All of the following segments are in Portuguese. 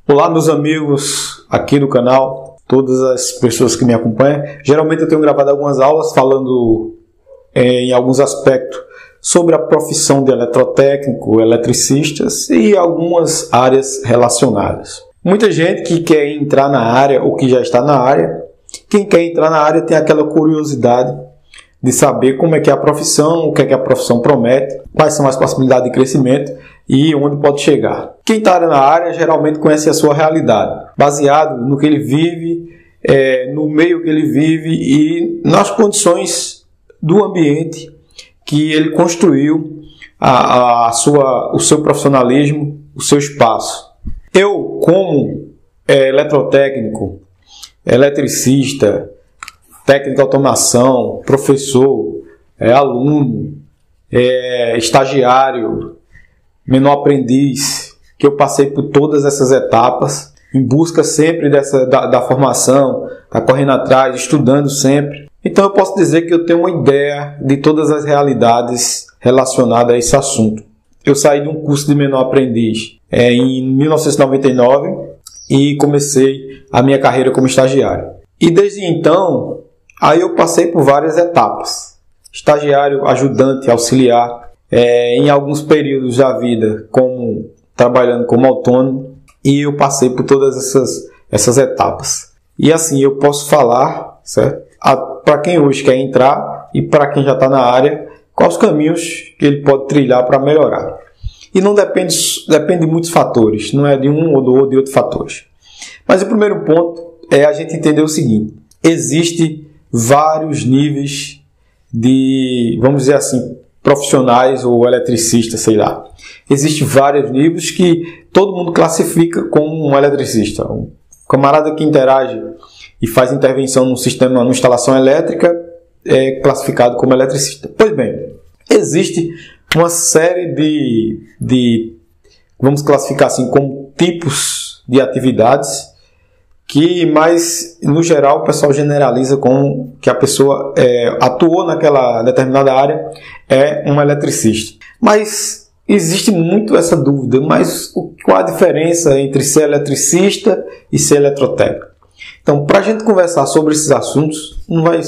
Olá, meus amigos aqui do canal, todas as pessoas que me acompanham. Geralmente eu tenho gravado algumas aulas falando em alguns aspectos sobre a profissão de eletrotécnico, eletricistas e algumas áreas relacionadas. Muita gente que quer entrar na área ou que já está na área, quem quer entrar na área tem aquela curiosidade de saber como é que é a profissão, o que é que a profissão promete, quais são as possibilidades de crescimento e onde pode chegar. Quem está na área geralmente conhece a sua realidade, baseado no que ele vive, no meio que ele vive e nas condições do ambiente que ele construiu o seu profissionalismo, o seu espaço. Eu, como eletrotécnico, eletricista, técnico de automação, professor, aluno, estagiário, menor aprendiz, que eu passei por todas essas etapas, em busca sempre da formação, tá correndo atrás, estudando sempre. Então eu posso dizer que eu tenho uma ideia de todas as realidades relacionadas a esse assunto. Eu saí de um curso de menor aprendiz em 1999 e comecei a minha carreira como estagiário. E desde então, aí eu passei por várias etapas. Estagiário, ajudante, auxiliar, em alguns períodos da vida trabalhando como autônomo, e eu passei por todas essas etapas. E assim, eu posso falar, certo? Para quem hoje quer entrar e para quem já está na área, quais os caminhos que ele pode trilhar para melhorar. E não depende de muitos fatores, não é de um ou de outros fatores. Mas o primeiro ponto é a gente entender o seguinte: existe vários níveis de, vamos dizer assim, profissionais ou eletricistas, sei lá. Existem vários níveis que todo mundo classifica como um eletricista. Um camarada que interage e faz intervenção no sistema, numa instalação elétrica, é classificado como eletricista. Pois bem, existe uma série de vamos classificar assim, como tipos de atividades mas no geral o pessoal generaliza como que a pessoa atuou naquela determinada área, é um eletricista. Mas existe muito essa dúvida, mas qual a diferença entre ser eletricista e ser eletrotécnico? Então, para a gente conversar sobre esses assuntos,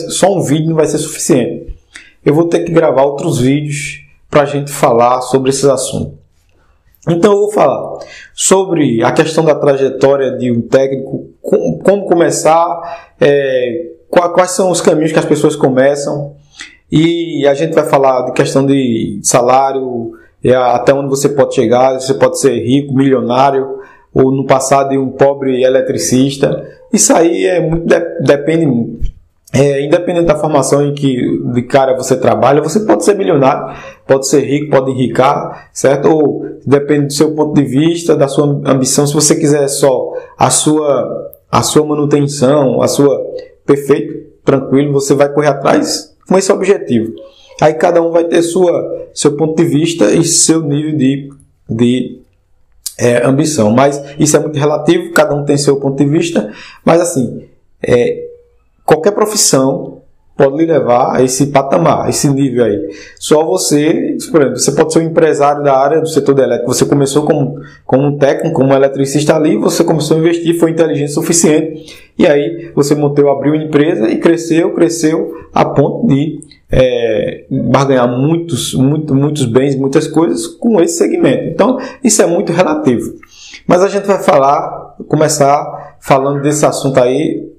só um vídeo não vai ser suficiente. Eu vou ter que gravar outros vídeos para a gente falar sobre esses assuntos. Então eu vou falar sobre a questão da trajetória de um técnico, como começar, quais são os caminhos que as pessoas começam, e a gente vai falar de questão de salário, até onde você pode chegar, você pode ser rico, milionário, ou no passado de um pobre eletricista. Isso aí depende muito. Independente da formação em que de cara você trabalha, você pode ser milionário, pode ser rico, pode enricar, certo? Ou depende do seu ponto de vista, da sua ambição. Se você quiser só a sua manutenção, perfeito, tranquilo, você vai correr atrás com esse objetivo. Aí cada um vai ter seu ponto de vista e seu nível de ambição. Mas isso é muito relativo, cada um tem seu ponto de vista, mas assim, qualquer profissão pode lhe levar a esse patamar, a esse nível aí. Só você, por exemplo, você pode ser um empresário da área do setor da elétrica. Você começou como um técnico, como um eletricista ali, você começou a investir, foi inteligente o suficiente, e aí você abriu uma empresa e cresceu a ponto de barganhar muitos bens, muitas coisas com esse segmento. Então, isso é muito relativo. Mas a gente vai começar falando desse assunto aí,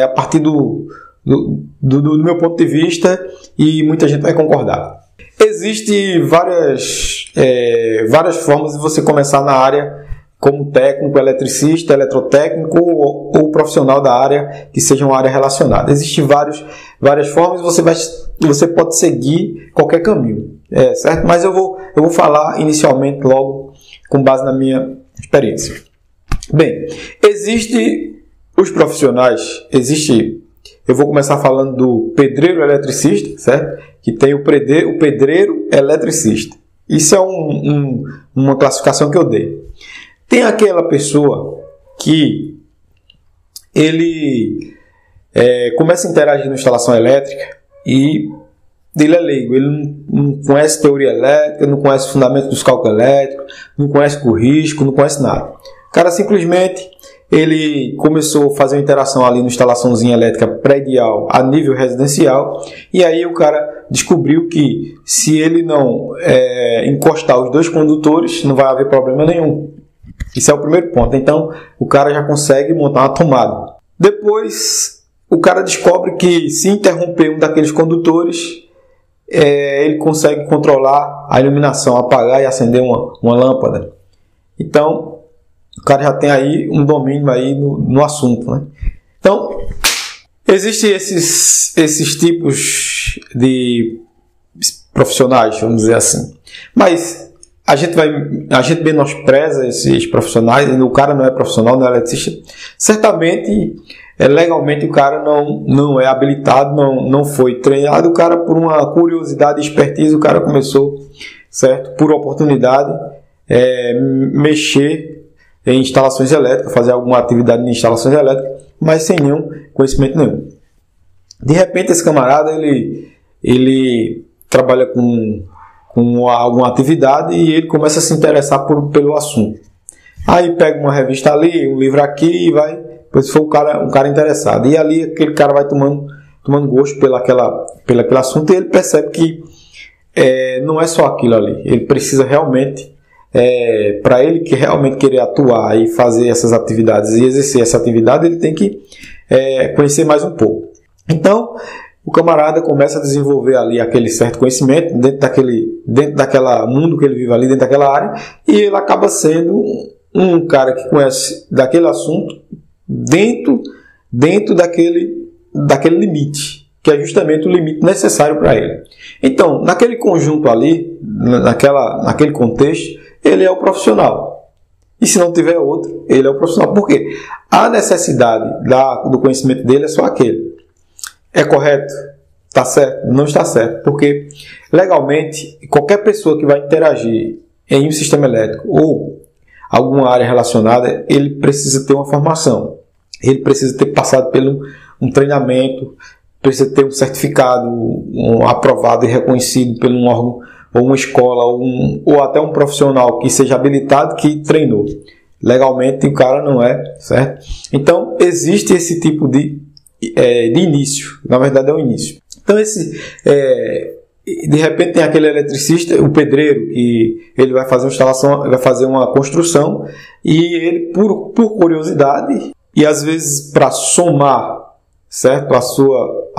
a partir do meu ponto de vista, e muita gente vai concordar. Existem várias formas de você começar na área como técnico, eletricista, eletrotécnico ou profissional da área que seja uma área relacionada. Existem várias formas, você pode seguir qualquer caminho, certo? Mas eu vou falar inicialmente logo com base na minha experiência. Bem, os profissionais, eu vou começar falando do pedreiro eletricista, certo? Que tem o pedreiro eletricista. Isso é uma classificação que eu dei. Tem aquela pessoa que ele começa a interagir na instalação elétrica e ele é leigo, ele não conhece teoria elétrica, não conhece o fundamento dos cálculos elétricos, não conhece o risco, não conhece nada. O cara simplesmente ele começou a fazer uma interação ali na instalaçãozinha elétrica predial a nível residencial, e aí o cara descobriu que se ele não encostar os dois condutores, não vai haver problema nenhum. Isso é o primeiro ponto. Então o cara já consegue montar uma tomada. Depois o cara descobre que se interromper um daqueles condutores, ele consegue controlar a iluminação, apagar e acender uma lâmpada. Então o cara já tem aí um domínio aí no assunto, né? Então, existem esses tipos de profissionais, vamos dizer assim. Mas a gente menospreza esses profissionais, o cara não é profissional, não é eletricista. Certamente, legalmente, o cara não é habilitado, não foi treinado. O cara, por uma curiosidade e expertise, o cara começou, certo? Por oportunidade, mexer em instalações elétricas, fazer alguma atividade em instalações elétricas, mas sem nenhum conhecimento nenhum. De repente, esse camarada ele trabalha com alguma atividade e ele começa a se interessar pelo assunto. Aí pega uma revista ali, um livro aqui e vai, pois foi um cara interessado. E ali aquele cara vai tomando gosto pelo aquele assunto, e ele percebe que não é só aquilo ali. Ele precisa realmente, para ele que realmente querer atuar e fazer essas atividades e exercer essa atividade, ele tem que conhecer mais um pouco. Então o camarada começa a desenvolver ali aquele certo conhecimento dentro daquela mundo que ele vive ali, dentro daquela área, e ele acaba sendo um cara que conhece daquele assunto dentro daquele limite, que é justamente o limite necessário para ele. Então, naquele conjunto ali, naquele contexto, ele é o profissional. E se não tiver outro, ele é o profissional. Por quê? A necessidade do conhecimento dele é só aquele. É correto? Está certo? Não está certo. Porque, legalmente, qualquer pessoa que vai interagir em um sistema elétrico ou alguma área relacionada, ele precisa ter uma formação. Ele precisa ter passado por um treinamento, precisa ter um certificado aprovado e reconhecido por um órgão, ou uma escola, ou até um profissional que seja habilitado, que treinou. Legalmente o cara não é, certo? Então existe esse tipo de início. Na verdade é o início. Então de repente tem aquele eletricista, o pedreiro, que ele vai fazer uma instalação, vai fazer uma construção, e ele por curiosidade e às vezes para somar, certo, a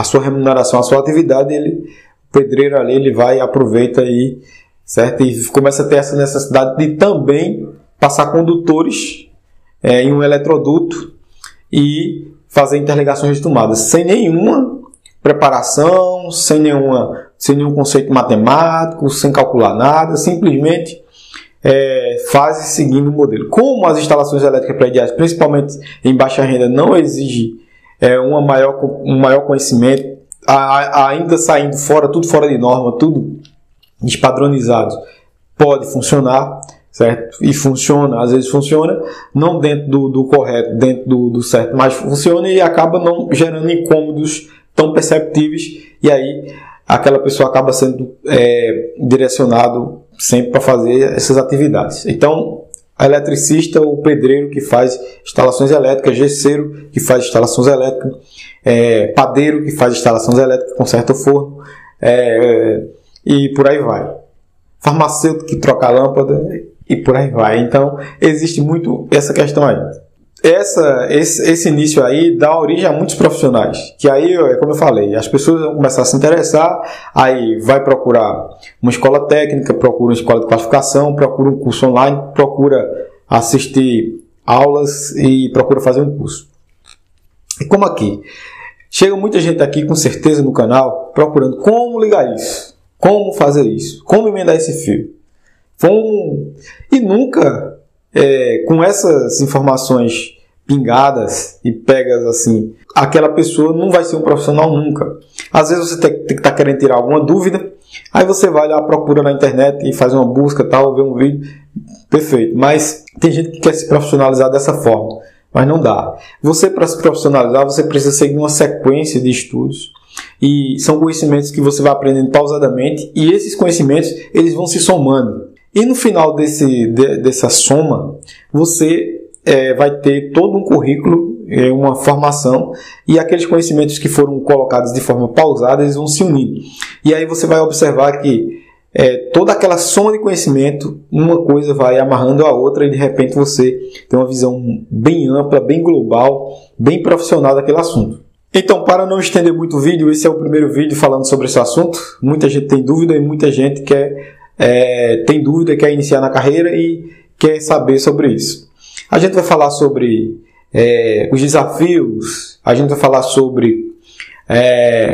sua remuneração, a sua atividade, o pedreiro ali, ele vai e aproveita aí, certo, e começa a ter essa necessidade de também passar condutores em um eletroduto e fazer interligações de tomadas sem nenhuma preparação, sem nenhum conceito matemático, sem calcular nada, simplesmente faz seguindo o modelo. Como as instalações elétricas prediais, principalmente em baixa renda, não exigem um maior conhecimento, ainda saindo tudo fora de norma, tudo despadronizado, pode funcionar, certo? E funciona, às vezes funciona, não dentro do correto, dentro do certo, mas funciona e acaba não gerando incômodos tão perceptíveis, e aí aquela pessoa acaba sendo direcionado sempre para fazer essas atividades. Então, a eletricista ou o pedreiro que faz instalações elétricas, gesseiro que faz instalações elétricas, padeiro que faz instalações elétricas, conserta o forno, e por aí vai. Farmacêutico que troca a lâmpada e por aí vai. Então, existe muito essa questão aí. Esse início aí dá origem a muitos profissionais, que aí, como eu falei, as pessoas vão começar a se interessar, aí vai procurar uma escola técnica, procura uma escola de qualificação, procura um curso online, procura assistir aulas e procura fazer um curso. E como aqui, chega muita gente aqui com certeza no canal procurando como ligar isso, como fazer isso, como emendar esse fio. E nunca, com essas informações pingadas e pegas assim, aquela pessoa não vai ser um profissional nunca. Às vezes você tem que estar querendo tirar alguma dúvida, aí você vai lá, procura na internet e faz uma busca, tal, vê um vídeo, perfeito. Mas tem gente que quer se profissionalizar dessa forma, mas não dá. Você, para se profissionalizar, você precisa seguir uma sequência de estudos, e são conhecimentos que você vai aprendendo pausadamente, e esses conhecimentos eles vão se somando. E no final dessa soma, você vai ter todo um currículo, uma formação, e aqueles conhecimentos que foram colocados de forma pausada, eles vão se unir. E aí você vai observar que toda aquela soma de conhecimento, uma coisa vai amarrando a outra, e de repente você tem uma visão bem ampla, bem global, bem profissional daquele assunto. Então, para não estender muito o vídeo, esse é o primeiro vídeo falando sobre esse assunto. Muita gente tem dúvida e muita gente tem dúvida, quer iniciar na carreira e quer saber sobre isso. A gente vai falar sobre os desafios, a gente vai falar sobre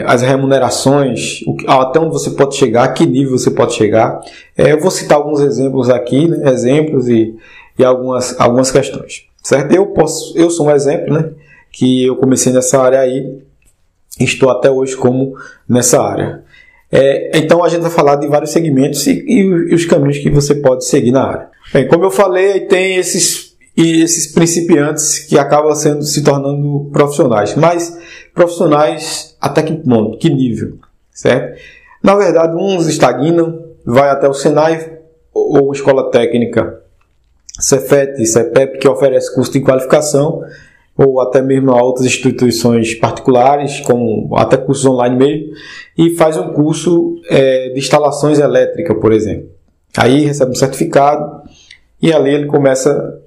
as remunerações, até onde você pode chegar, a que nível você pode chegar. Eu vou citar alguns exemplos aqui, né? Exemplos e algumas questões, certo? Eu sou um exemplo, né? Que eu comecei nessa área aí, estou até hoje como nessa área. Então a gente vai falar de vários segmentos e os caminhos que você pode seguir na área. Bem, como eu falei, tem esses principiantes que acabam se tornando profissionais, mas profissionais até que ponto, que nível, certo? Na verdade, uns estagnam, vai até o Senai ou Escola Técnica, Cefet, CETEP, que oferece curso de qualificação, ou até mesmo a outras instituições particulares, como até cursos online mesmo, e faz um curso de instalações elétricas, por exemplo. Aí recebe um certificado e ali ele começa...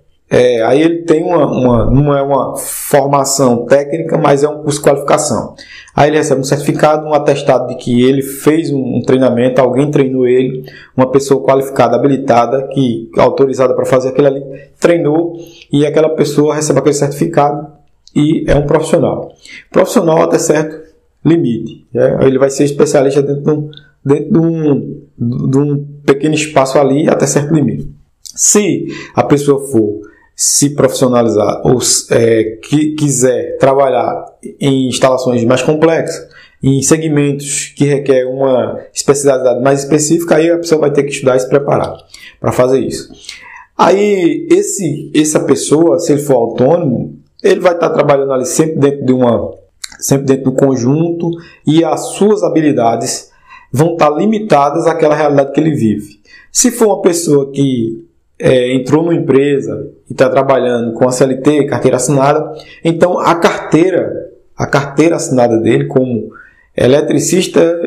aí ele tem não é uma formação técnica, mas é um curso de qualificação. Aí ele recebe um certificado, um atestado de que ele fez um treinamento, alguém treinou ele, uma pessoa qualificada, habilitada, autorizada para fazer aquilo ali, treinou, e aquela pessoa recebe aquele certificado e é um profissional. Profissional até certo limite. Ele vai ser especialista dentro de um pequeno espaço ali até certo limite. Se a pessoa for se profissionalizar ou quiser trabalhar em instalações mais complexas, em segmentos que requer uma especialidade mais específica, aí a pessoa vai ter que estudar e se preparar para fazer isso. Aí essa pessoa, se ele for autônomo, ele vai estar trabalhando ali sempre dentro do conjunto, e as suas habilidades vão estar limitadas àquela realidade que ele vive. Se for uma pessoa que entrou numa empresa e está trabalhando com a CLT, carteira assinada, então a carteira assinada dele como eletricista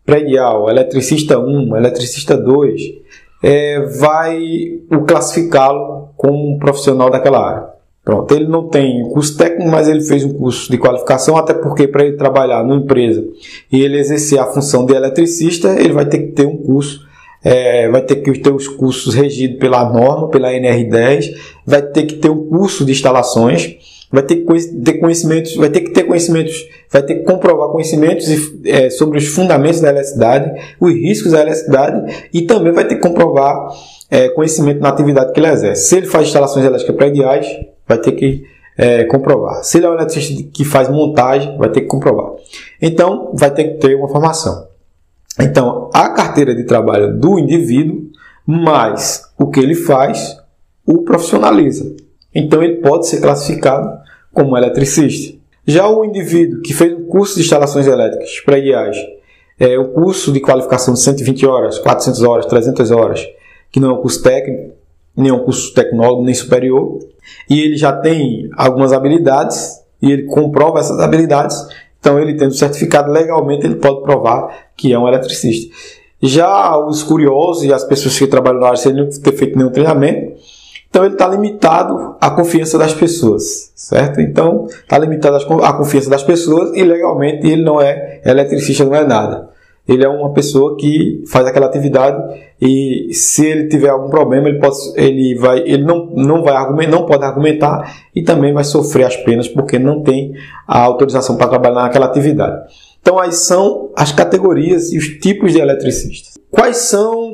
predial, eletricista 1, eletricista 2, vai o classificá-lo como um profissional daquela área. Pronto, ele não tem curso técnico, mas ele fez um curso de qualificação, até porque para ele trabalhar numa empresa e ele exercer a função de eletricista, ele vai ter que ter um curso, vai ter que ter os cursos regidos pela norma, pela NR10, vai ter que ter um curso de instalações, vai ter que ter conhecimentos, vai ter que comprovar conhecimentos sobre os fundamentos da eletricidade, os riscos da eletricidade, e também vai ter que comprovar conhecimento na atividade que ele exerce. Se ele faz instalações elétricas prediais, vai ter que comprovar. Se ele é um eletricista que faz montagem, vai ter que comprovar. Então, vai ter que ter uma formação. Então, a carteira de trabalho do indivíduo, mais o que ele faz, o profissionaliza. Então, ele pode ser classificado como eletricista. Já o indivíduo que fez um curso de instalações elétricas prediais, o curso de qualificação de 120 horas, 400 horas, 300 horas, que não é um curso técnico, nem é um curso tecnólogo, nem superior, e ele já tem algumas habilidades, e ele comprova essas habilidades, então ele tendo certificado legalmente, ele pode provar que é um eletricista. Já os curiosos e as pessoas que trabalham na área sem ter feito nenhum treinamento, então ele está limitado à confiança das pessoas, certo? Então está limitado à confiança das pessoas, e legalmente ele não é eletricista, não é nada. Ele é uma pessoa que faz aquela atividade, e se ele tiver algum problema, ele não pode argumentar, e também vai sofrer as penas porque não tem a autorização para trabalhar naquela atividade. Então aí são as categorias e os tipos de eletricistas.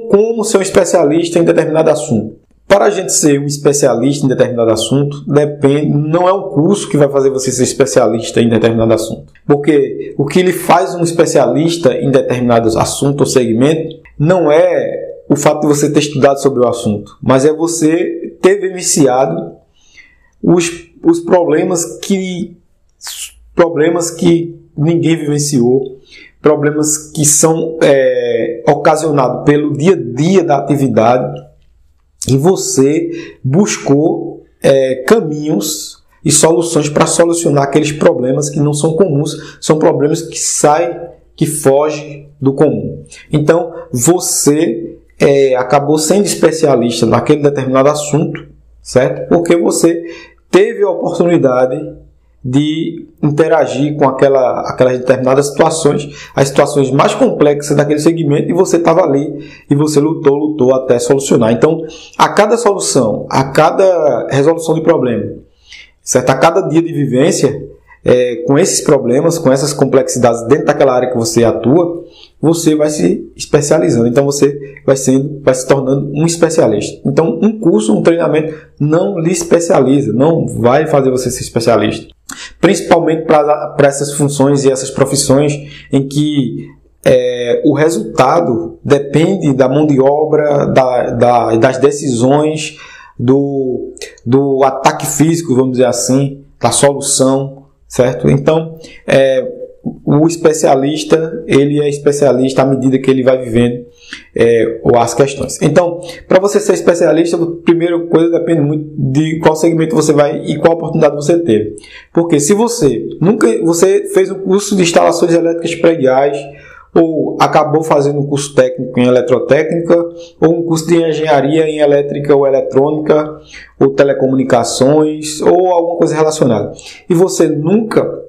Como ser um especialista em determinado assunto? Para a gente ser um especialista em determinado assunto, não é um curso que vai fazer você ser especialista em determinado assunto. Porque o que lhe faz um especialista em determinado assunto ou segmento não é o fato de você ter estudado sobre o assunto, mas é você ter vivenciado os problemas que ninguém vivenciou, problemas que são ocasionados pelo dia a dia da atividade, e você buscou caminhos e soluções para solucionar aqueles problemas que não são comuns, são problemas que fogem do comum. Então, você acabou sendo especialista naquele determinado assunto, certo? Porque você teve a oportunidade de interagir com aquelas determinadas situações, as situações mais complexas daquele segmento, e você estava ali e você lutou até solucionar. Então, a cada solução, a cada resolução de problema, certo? A cada dia de vivência, com esses problemas, com essas complexidades dentro daquela área que você atua, você vai se especializando. Então, você vai se tornando um especialista. Então, um curso, um treinamento não lhe especializa, não vai fazer você ser especialista. Principalmente para essas funções e essas profissões em que o resultado depende da mão de obra, das decisões, do ataque físico, vamos dizer assim, da solução, certo? Então, o especialista, ele é especialista à medida que ele vai vivendo as questões. Então, para você ser especialista, a primeira coisa depende muito de qual segmento você vai e qual oportunidade você teve. Porque se você fez um curso de instalações elétricas prediais, ou acabou fazendo um curso técnico em eletrotécnica, ou um curso de engenharia em elétrica ou eletrônica, ou telecomunicações, ou alguma coisa relacionada, e você nunca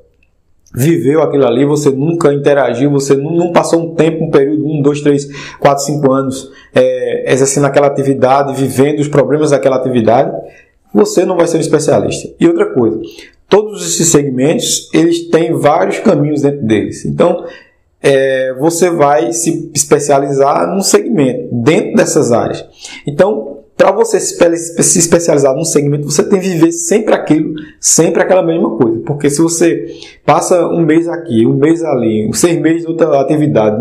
viveu aquilo ali, você nunca interagiu, você não passou um tempo, um período, 1, 2, 3, 4, 5 anos exercendo aquela atividade, vivendo os problemas daquela atividade, você não vai ser um especialista. E outra coisa, todos esses segmentos, eles têm vários caminhos dentro deles. Então, você vai se especializar num segmento, dentro dessas áreas. Então, para você se especializar num segmento, você tem que viver sempre aquilo, sempre aquela mesma coisa. Porque se você passa um mês aqui, um mês ali, 6 meses de outra atividade,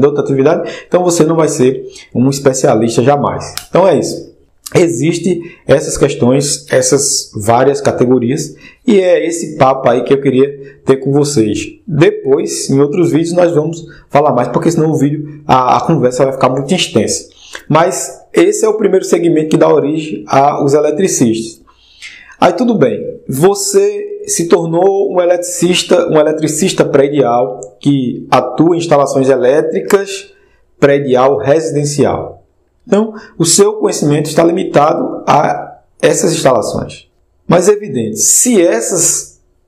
então você não vai ser um especialista jamais. Então é isso. Existem essas questões, essas várias categorias, e é esse papo aí que eu queria ter com vocês. Depois, em outros vídeos, nós vamos falar mais, porque senão o vídeo, a conversa vai ficar muito extensa. Mas esse é o primeiro segmento que dá origem aos eletricistas. Aí tudo bem, você se tornou um eletricista predial que atua em instalações elétricas predial residencial. Então, o seu conhecimento está limitado a essas instalações. Mas é evidente, se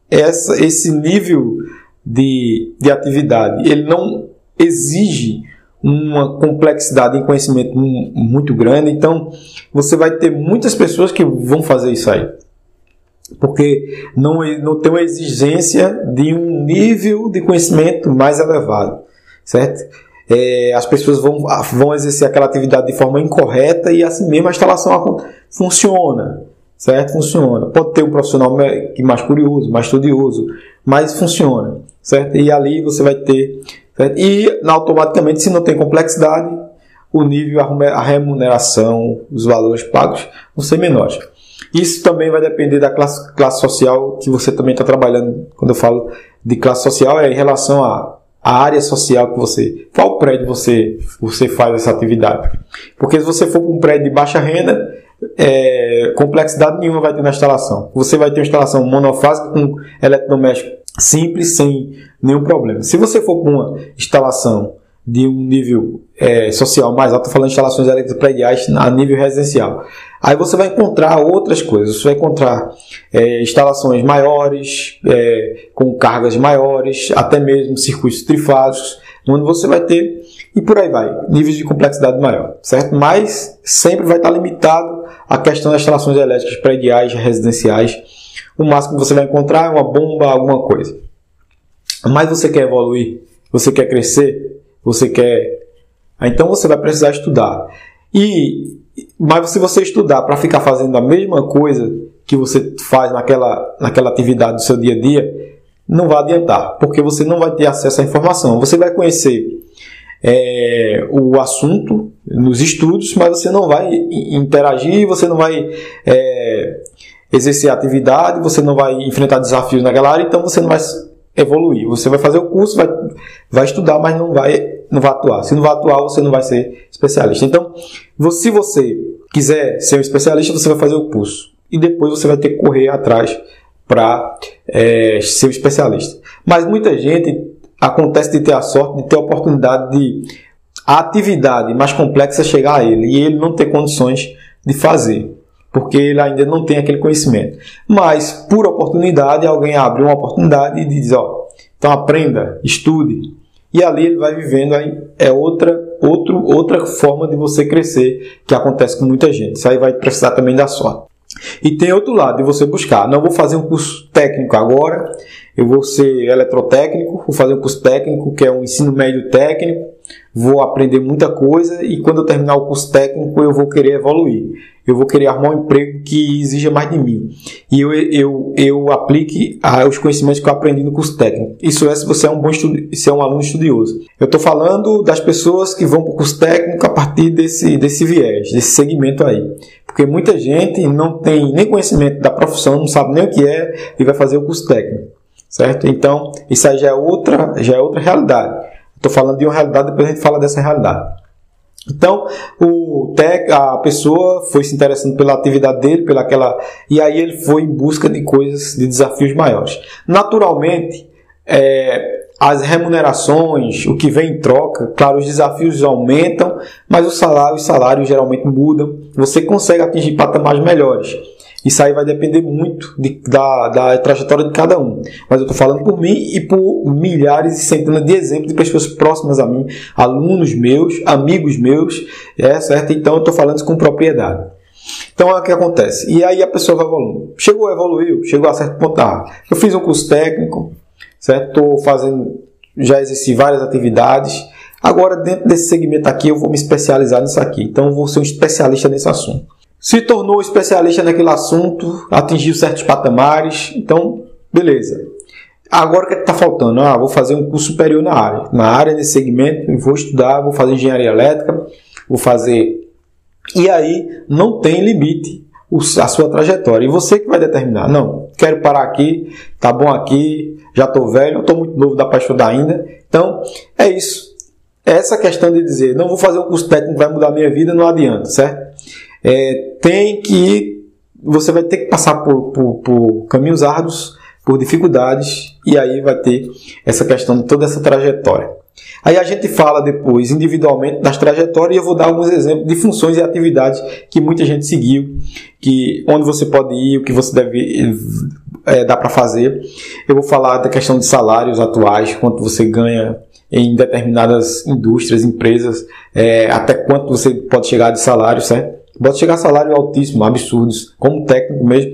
esse nível de atividade ele não exige uma complexidade em conhecimento muito grande, então você vai ter muitas pessoas que vão fazer isso aí, porque não tem uma exigência de um nível de conhecimento mais elevado, certo? As pessoas vão exercer aquela atividade de forma incorreta e assim mesmo a instalação funciona, certo? Funciona. Pode ter um profissional mais curioso, mais estudioso, mas funciona, certo? E ali você vai ter, certo? E automaticamente, se não tem complexidade, o nível, a remuneração, os valores pagos vão ser menores. Isso também vai depender da classe social que você também está trabalhando. Quando eu falo de classe social, é em relação à área social que qual prédio você faz essa atividade. Porque se você for para um prédio de baixa renda, complexidade nenhuma vai ter na instalação. Você vai ter uma instalação monofásica com eletrodoméstico simples, sem nenhum problema. Se você for para uma instalação de um nível social mais alto, estou falando de instalações elétricas prediais a nível residencial, aí você vai encontrar outras coisas. Você vai encontrar instalações maiores, com cargas maiores, até mesmo circuitos trifásicos, onde você vai ter, e por aí vai, níveis de complexidade maior, certo? Mas sempre vai estar limitado à questão das instalações elétricas prediais, residenciais. O máximo que você vai encontrar é uma bomba, alguma coisa. Mas você quer evoluir, você quer crescer, então você vai precisar estudar. Mas se você estudar para ficar fazendo a mesma coisa que você faz naquela atividade do seu dia a dia, não vai adiantar, porque você não vai ter acesso à informação. Você vai conhecer o assunto nos estudos, mas você não vai interagir, você não vai exercer a atividade, você não vai enfrentar desafios naquela área, então você não vai evoluir. Você vai fazer o curso, vai estudar, mas não vai atuar. Se não vai atuar, você não vai ser especialista. Então, se você quiser ser um especialista, você vai fazer o curso. e depois você vai ter que correr atrás para ser um especialista. Mas muita gente acontece de ter a sorte de ter a oportunidade de a atividade mais complexa chegar a ele e ele não ter condições de fazer, porque ele ainda não tem aquele conhecimento. Mas, por oportunidade, alguém abre uma oportunidade e diz, então aprenda, estude. E ali ele vai vivendo, aí é outra forma de você crescer, que acontece com muita gente. Isso aí vai precisar também da sorte. E tem outro lado de você buscar. Não vou fazer um curso técnico agora, eu vou ser eletrotécnico, vou fazer um curso técnico, que é um ensino médio técnico, vou aprender muita coisa e quando eu terminar o curso técnico eu vou querer evoluir. Eu vou querer arrumar um emprego que exija mais de mim. E eu aplique os conhecimentos que eu aprendi no curso técnico. Isso é se você é um aluno estudioso. Eu estou falando das pessoas que vão para o curso técnico a partir desse viés, desse segmento aí. Porque muita gente não tem nem conhecimento da profissão, não sabe nem o que é e vai fazer o curso técnico. Certo? Então, isso aí já é outra realidade. Estou falando de uma realidade, depois a gente fala dessa realidade. Então, a pessoa foi se interessando pela atividade dele, e aí ele foi em busca de coisas, de desafios maiores. Naturalmente, as remunerações, o que vem em troca, claro, os desafios aumentam, mas os salários geralmente mudam. Você consegue atingir patamares melhores. Isso aí vai depender muito da trajetória de cada um. Mas eu estou falando por mim e por milhares e centenas de exemplos de pessoas próximas a mim, alunos meus, amigos meus, certo? Então eu estou falando isso com propriedade. Então é o que acontece. E aí a pessoa vai evoluindo. Evoluiu, chegou a certo ponto. Eu fiz um curso técnico, certo? Estou fazendo, já exerci várias atividades. Agora, dentro desse segmento aqui, eu vou me especializar nisso aqui. Então eu vou ser um especialista nesse assunto. Se tornou especialista naquele assunto, atingiu certos patamares, então, beleza. Agora o que está faltando? Vou fazer um curso superior na área desse segmento, vou estudar, vou fazer engenharia elétrica, vou fazer... E aí não tem limite a sua trajetória. E você que vai determinar. Não, quero parar aqui, tá bom aqui, já estou velho, estou muito novo, dá para estudar ainda. Então, é isso. Essa questão de dizer, não vou fazer um curso técnico que vai mudar a minha vida, não adianta, certo? Você vai ter que passar por caminhos árduos, por dificuldades, e aí vai ter essa questão de toda essa trajetória. Aí a gente fala depois individualmente das trajetórias e eu vou dar alguns exemplos de funções e atividades que muita gente seguiu, onde você pode ir, o que você deve dar para fazer. Eu vou falar da questão de salários atuais, quanto você ganha em determinadas indústrias, empresas, até quanto você pode chegar de salário, certo? Pode chegar a salário altíssimo, absurdos, como técnico mesmo.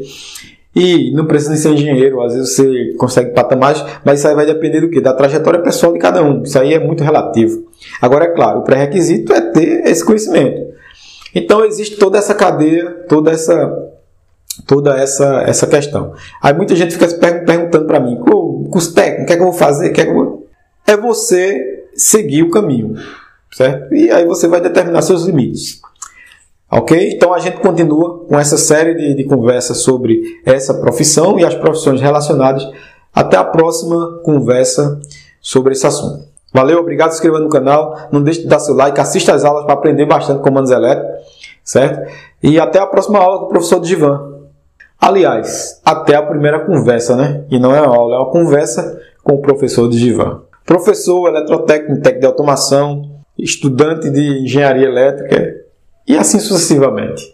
E não precisa ser engenheiro, às vezes você consegue patamares, mas isso aí vai depender do quê? Da trajetória pessoal de cada um. Isso aí é muito relativo. Agora, é claro, o pré-requisito é ter esse conhecimento. Então, existe toda essa cadeia, toda essa questão. Aí muita gente fica se perguntando para mim, curso técnico, o que é que eu vou fazer? É você seguir o caminho, certo? E aí você vai determinar seus limites. Ok? Então a gente continua com essa série de conversas sobre essa profissão e as profissões relacionadas. Até a próxima conversa sobre esse assunto. Valeu, obrigado, se inscreva no canal, não deixe de dar seu like, assista às aulas para aprender bastante comandos elétricos, certo? E até a próxima aula com o professor Divan. Aliás, até a primeira conversa, né? E não é uma aula, é uma conversa com o professor Divan. Professor, eletrotécnico, técnico de automação, estudante de engenharia elétrica, e assim sucessivamente.